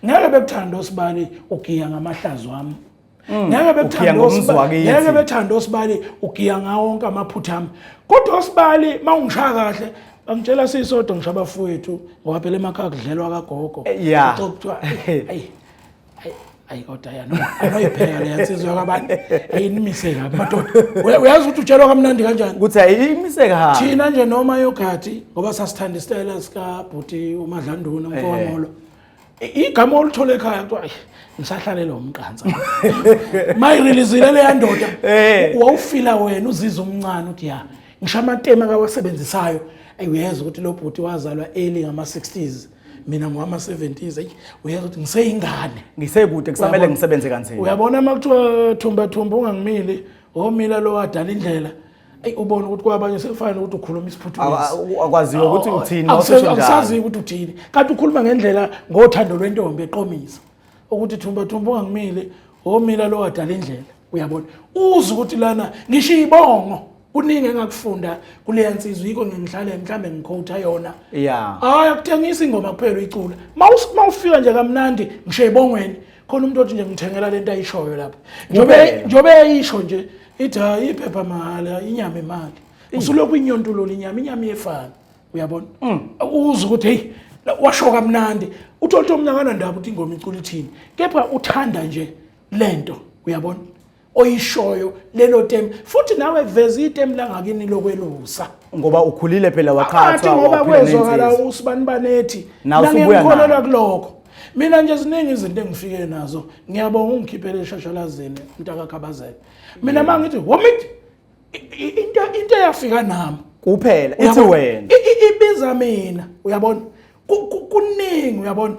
ngeke bekuthanda osibali ugiya ngamahlazo wami ngeke bekuthanda osibali ugiya ngawo wonke amaphutha ami kodwa osibali mawungishaya kahle angitshela sisodwa ngisho abafowethu ngoba phela emakhaya kudlelwa kagogo yeah ayi kodwa yana ayipheka le yansizwa kwabantu ayinimiseka madoda uyazi ukuthi utshelwa kamnandi kanjani ukuthi ayimiseka ha thina nje noma yogathi ngoba sasithanda isitayela sika bhuti uMadlanduna mfowamolo igama olithole ekhaya kuthiwa ngisahlalele umqanza mayireleasile le yandoda wawufila wena uzizwa umncane uthi ya ngisho amatema kawasebenzisayo uyeza ukuthi lo bhuti wazalwa early ngama-60s mina ngowama-70s uyeza ukuthi ngiseyingane ngisekude kusamele ngisebenze kanzima uyabona makuthiwa thumba ungangimili omila lo wadala indlela ubona ukuthi kwabanye sekufanele ukuthi ukhuluma isiPhuthukezi akwaziyo ukuthi uthini awusazi ukuthi uthini kanti ukhuluma ngendlela ngothando lwentombi eqomisa ukuthi thumba ungangimili omila lo wadala indlela uyabona uza ukuthi lana ngisho ibongo kuningi engakufunda kule yansizwe yiko ngihlale mhlambe ngikhotha yona yeah hayi akuthengisa ingoma kuphela icula mawufika nje kamnandi ngisho ebongweni khona umuntu othi nje ngithengela lento ayishoyo lapha njobe yisho nje ithi hayi iphepha mahala inyama imali usulokhu inyontululo inyama iyefana uyabona uza ukuthi hey washo kamnandi uthola umnyakana ndaba ukuthi ingoma icula ithini kepha uthanda nje lento uyabona oyishoyo lelo tem futhi nawe veza item la ngakini lokwelusa ngoba ukhulile phela waqhathwa ngoba kwezwakala usibani banethi ngiyakholelwa kuloko mina nje ziningi izinto engifike nazo ngiyabonga ungikhiphele eshashalazeni mntakakhabazela mina mangithi womithi into yafika nami kuphela ithi wena ibiza mina uyabona kuningi uyabona